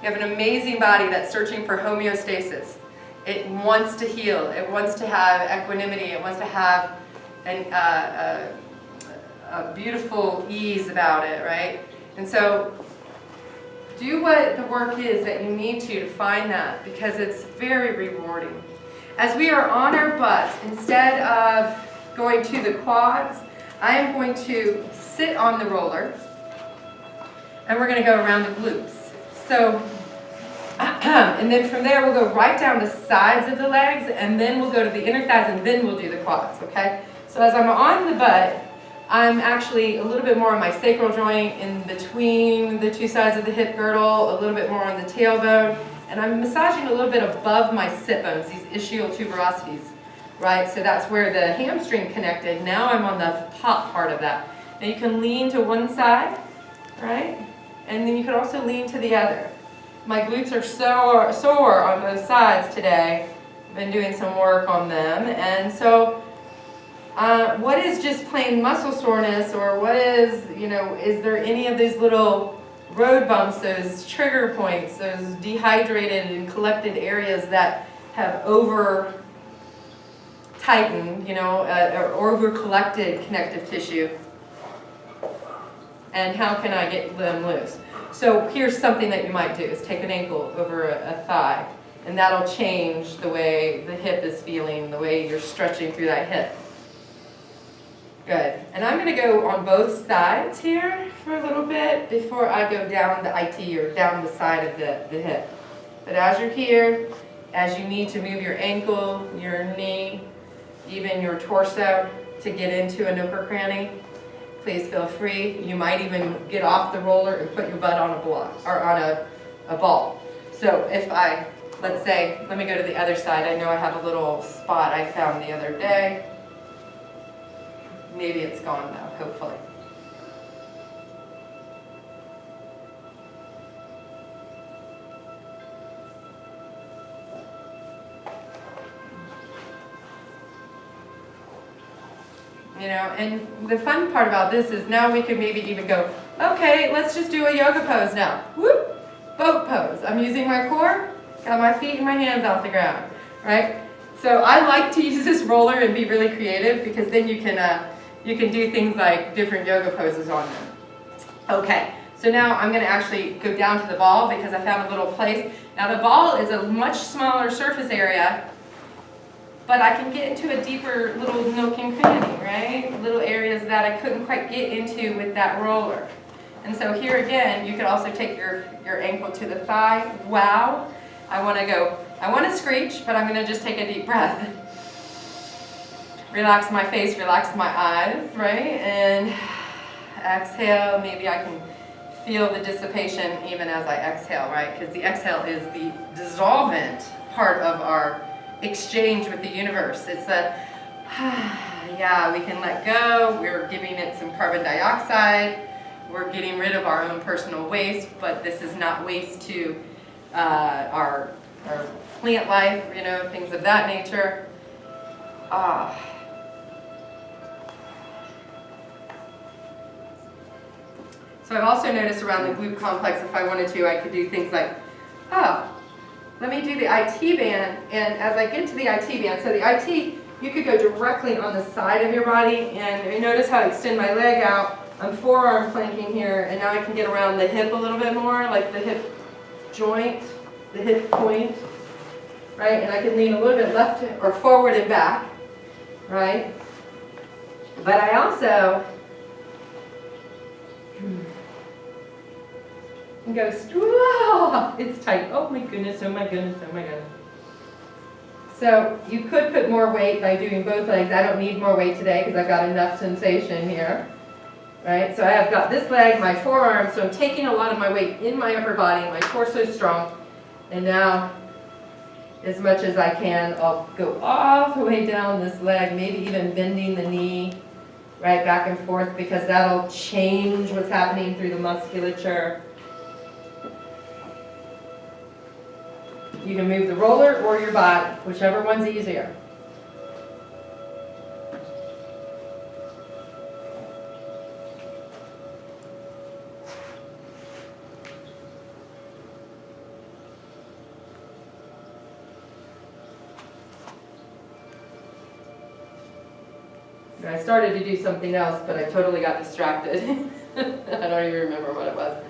You have an amazing body that's searching for homeostasis. It wants to heal. It wants to have equanimity. It wants to have a beautiful ease about it, right? And so do what the work is that you need to find that, because it's very rewarding. As we are on our butts, instead of going to the quads, I am going to sit on the roller, and we're going to go around the glutes. So, and then from there we'll go right down the sides of the legs, and then we'll go to the inner thighs, and then we'll do the quads, okay? So as I'm on the butt, I'm actually a little bit more on my sacral joint in between the two sides of the hip girdle, a little bit more on the tailbone, and I'm massaging a little bit above my sit bones, these ischial tuberosities. Right, so that's where the hamstring connected. Now I'm on the top part of that. Now you can lean to one side, right? And then you can also lean to the other. My glutes are sore on both sides today. I've been doing some work on them. And so what is just plain muscle soreness, or what is, is there any of these little road bumps, those trigger points, those dehydrated and collected areas that have over tightened, or over collected connective tissue. And how can I get them loose? So here's something that you might do, is take an ankle over a thigh, and that'll change the way the hip is feeling, the way you're stretching through that hip. Good. And I'm going to go on both sides here for a little bit before I go down the IT or down the side of the hip. But as you're here, as you need to move your ankle, your knee, even your torso to get into a nook or cranny, please feel free. You might even get off the roller and put your butt on a block or on a ball. So if let's say, let me go to the other side. I know I have a little spot I found the other day. Maybe it's gone now, hopefully. And the fun part about this is now we can maybe even go, okay, let's just do a yoga pose now. Whoop, boat pose. I'm using my core, got my feet and my hands off the ground, right? So I like to use this roller and be really creative because then you can do things like different yoga poses on them. Okay, so now I'm going to actually go down to the ball because I found a little place. Now the ball is a much smaller surface area, but I can get into a deeper little nook and cranny, right? Little areas that I couldn't quite get into with that roller. And so here again, you could also take your ankle to the thigh. Wow. I want to screech, but I'm going to just take a deep breath. Relax my face, relax my eyes, right? And exhale. Maybe I can feel the dissipation even as I exhale, right? Because the exhale is the dissolvent part of our exchange with the universe. It's yeah, we can let go. We're giving it some carbon dioxide. We're getting rid of our own personal waste, but this is not waste to our plant life, things of that nature. So I've also noticed around the glute complex, if I wanted to, I could do things like, let me do the IT band, and as I get to the IT band, so the IT, you could go directly on the side of your body, and you notice how I extend my leg out. I'm forearm planking here, and now I can get around the hip a little bit more, like the hip joint, the hip point, right? And I can lean a little bit left or forward and back, right? But I also and go, whoa, it's tight. Oh my goodness, oh my goodness, oh my goodness. So you could put more weight by doing both legs. I don't need more weight today because I've got enough sensation here. Right? So I have got this leg, my forearm, so I'm taking a lot of my weight in my upper body, my torso is strong. And now, as much as I can, I'll go all the way down this leg, maybe even bending the knee, right, back and forth, because that'll change what's happening through the musculature. You can move the roller or your body, whichever one's easier. I started to do something else, but I totally got distracted. I don't even remember what it was.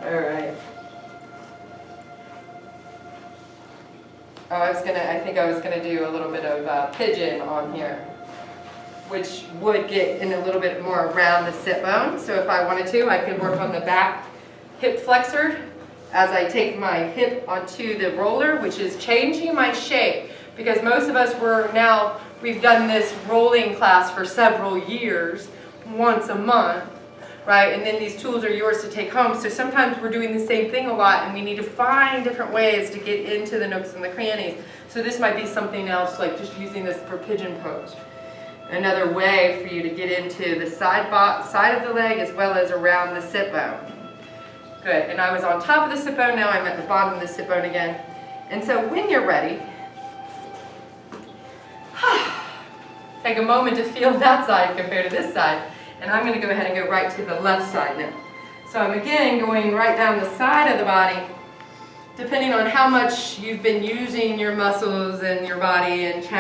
All right. I think I was gonna do a little bit of pigeon on here, which would get in a little bit more around the sit bone. So if I wanted to, I could work on the back hip flexor as I take my hip onto the roller, which is changing my shape, because most of us we've done this rolling class for several years, once a month, right? And then these tools are yours to take home. So sometimes we're doing the same thing a lot, and we need to find different ways to get into the nooks and the crannies. So this might be something else, like just using this for pigeon pose. Another way for you to get into the side of the leg as well as around the sit bone. Good, and I was on top of the sit bone, now I'm at the bottom of the sit bone again. And so when you're ready, take a moment to feel that side compared to this side. And I'm going to go ahead and go right to the left side now. So I'm again going right down the side of the body, depending on how much you've been using your muscles and your body and challenging